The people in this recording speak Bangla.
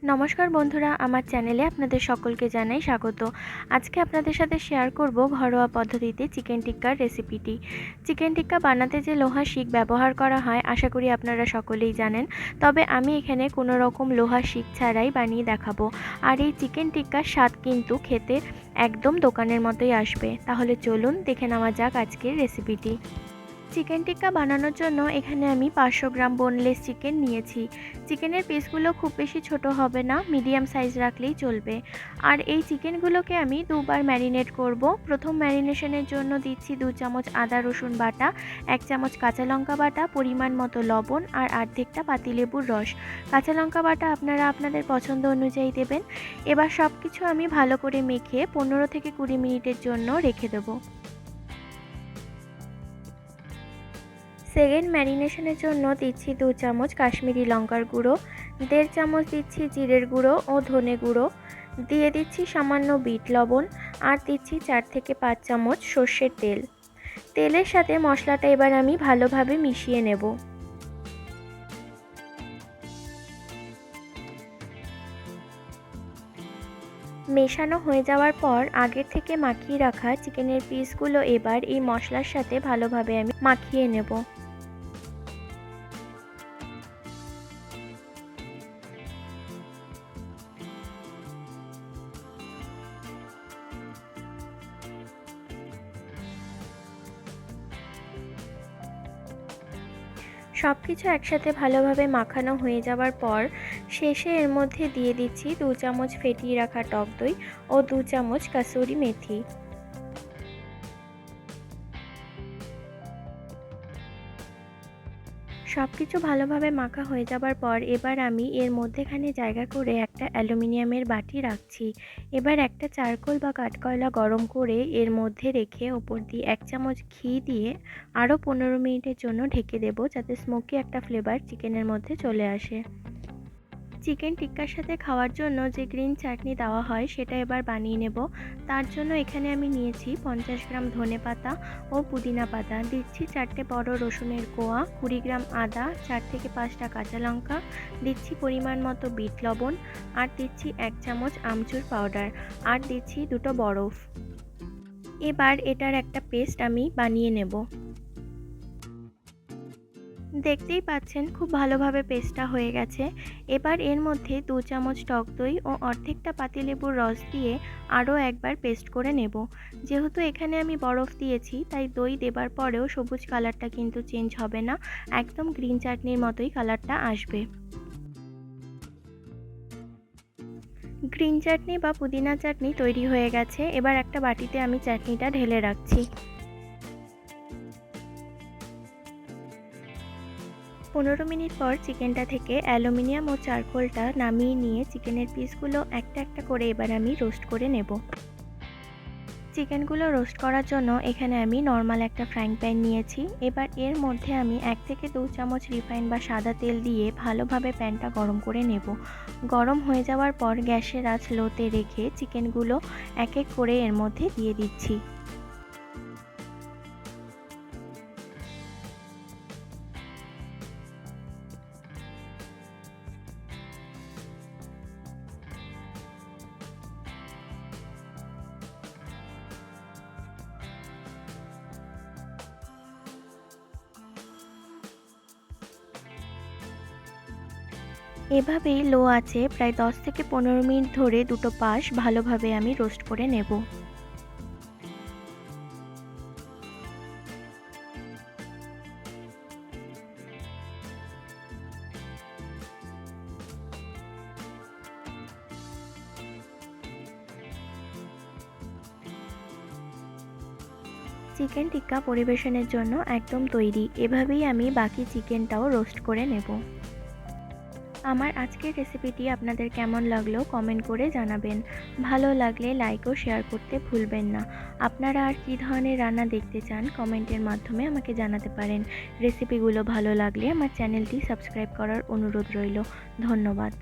নমস্কার বন্ধুরা, আমার চ্যানেলে আপনাদের সকলকে জানাই স্বাগত। আজকে আপনাদের সাথে শেয়ার করব ঘরোয়া পদ্ধতিতে চিকেন টিক্কার রেসিপিটি। চিকেন টিক্কা বানাতে যে লোহা শিক ব্যবহার করা হয় আশা করি আপনারা সকলেই জানেন, তবে আমি এখানে কোনো রকম লোহা শিক ছাড়াই বানিয়ে দেখাবো। আর এই চিকেন টিক্কার স্বাদ কিন্তু খেতে একদম দোকানের মতোই আসবে। তাহলে চলুন দেখে নেওয়া যাক আজকের রেসিপিটি। চিকেন টিক্কা বানানোর জন্য এখানে আমি 500 গ্রাম বোনলেস চিকেন নিয়েছি। চিকেনের পিসগুলো খুব বেশি ছোট হবে না, মিডিয়াম সাইজ রাখলেই চলবে। আর এই চিকেনগুলোকে আমি দুবার ম্যারিনেট করব। প্রথম ম্যারিনেশনের জন্য দিচ্ছি 2 চামচ আদা রসুন বাটা, 1 চামচ কাঁচা লঙ্কা বাটা, পরিমাণ মতো লবণ আর অর্ধেকটা পাতিলেবুর রস। কাঁচা লঙ্কা বাটা আপনারা আপনাদের পছন্দ অনুযায়ী দেবেন। এবার সব কিছু আমি ভালো করে মেখে 15 থেকে 20 মিনিটের জন্য রেখে দেবো। সেকেন্ড ম্যারিনেশনের জন্য দিচ্ছি 2 চামচ কাশ্মীরি লঙ্কার গুঁড়ো, 1.5 চামচ দিচ্ছি জিরের গুঁড়ো ও ধনে গুঁড়ো, দিয়ে দিচ্ছি সামান্য বিট লবণ আর দিচ্ছি 4 থেকে 5 চামচ সর্ষের তেল। তেলের সাথে মশলাটা এবার আমি ভালোভাবে মিশিয়ে নেব। মেশানো হয়ে যাওয়ার পর আগের থেকে মাখিয়ে রাখা চিকেনের পিসগুলো এবার এই মশলার সাথে ভালোভাবে আমি মাখিয়ে নেব। সব কিছু একসাথে ভালোভাবে মাখানো হয়ে যাওয়ার পর শেষে এর মধ্যে দিয়ে দিচ্ছি 2 চামচ ফেটিয়ে রাখা টক দই ও 2 চামচ কাসুরি মেথি। সব কিছু ভালোভাবে মাখা হয়ে যাবার পর এবার আমি এর মধ্যেখানে জায়গা করে একটা অ্যালুমিনিয়ামের বাটি রাখছি। এবার একটা চারকোল বা কাঠকয়লা গরম করে এর মধ্যে রেখে ওপর দিয়ে 1 চামচ ঘি দিয়ে আরও 15 মিনিটের জন্য ঢেকে দেবো, যাতে স্মোকি একটা ফ্লেভার চিকেনের মধ্যে চলে আসে। চিকেন টিক্কার সাথে খাওয়ার জন্য যে গ্রিন চাটনি দেওয়া হয় সেটা এবার বানিয়ে নেব। তার জন্য এখানে আমি নিয়েছি 50 গ্রাম ধনেপাতা ও পুদিনা পাতা, দিচ্ছি 4টে বড় রসুনের কোয়া, 20 গ্রাম আদা, 4 থেকে 5টা কাঁচা লঙ্কা, দিচ্ছি পরিমাণ মতো বিট লবণ আর দিচ্ছি 1 চামচ আমচুর পাউডার আর দিচ্ছি 2টো বরফ। এবার এটার একটা পেস্ট আমি বানিয়ে নেব। দেখতেই পাচ্ছেন খুব ভালোভাবে পেস্টটা হয়ে গেছে। এবার এর মধ্যে 2 চামচ টক দই ও অর্ধেকটা পাতিলেবুর রস দিয়ে আরও একবার পেস্ট করে নেব। যেহেতু এখানে আমি বরফ দিয়েছি তাই দই দেবার পরেও সবুজ কালারটা কিন্তু চেঞ্জ হবে না, একদম গ্রিন চাটনির মতোই কালারটা আসবে। গ্রিন চাটনি বা পুদিনা চাটনি তৈরি হয়ে গেছে। এবার একটা বাটিতে আমি চাটনিটা ঢেলে রাখছি। 15 মিনিট পর চিকেনটা থেকে অ্যালুমিনিয়াম ও চারকোলটা নামিয়ে নিয়ে চিকেনের পিসগুলো একটা একটা করে এবার আমি রোস্ট করে নেব। চিকেনগুলো রোস্ট করার জন্য এখানে আমি নর্মাল একটা ফ্রাইং প্যান নিয়েছি। এবার এর মধ্যে আমি 1 থেকে 2 চামচ রিফাইন বা সাদা তেল দিয়ে ভালোভাবে প্যানটা গরম করে নেব। গরম হয়ে যাওয়ার পর গ্যাসের আঁচ লোতে রেখে চিকেনগুলো এক এক করে এর মধ্যে দিয়ে দিচ্ছি। এভাবেই লো আঁচে প্রায় 10 থেকে 15 মিনিট ধরে দুটো পাশ ভালোভাবে আমি রোস্ট করে নেব। চিকেন টিক্কা পরিবেশনের জন্য একদম তৈরি। এভাবেই আমি বাকি চিকেনটাও রোস্ট করে নেব। আমার আজকের রেসিপিটি আপনাদের কেমন লাগলো কমেন্ট করে জানাবেন। ভালো লাগলে লাইক ও শেয়ার করতে ভুলবেন না। আপনারা আর কী ধরনের রান্না দেখতে চান কমেন্টের মাধ্যমে আমাকে জানাতে পারেন। রেসিপিগুলো ভালো লাগলে আমার চ্যানেলটি সাবস্ক্রাইব করার অনুরোধ রইল। ধন্যবাদ।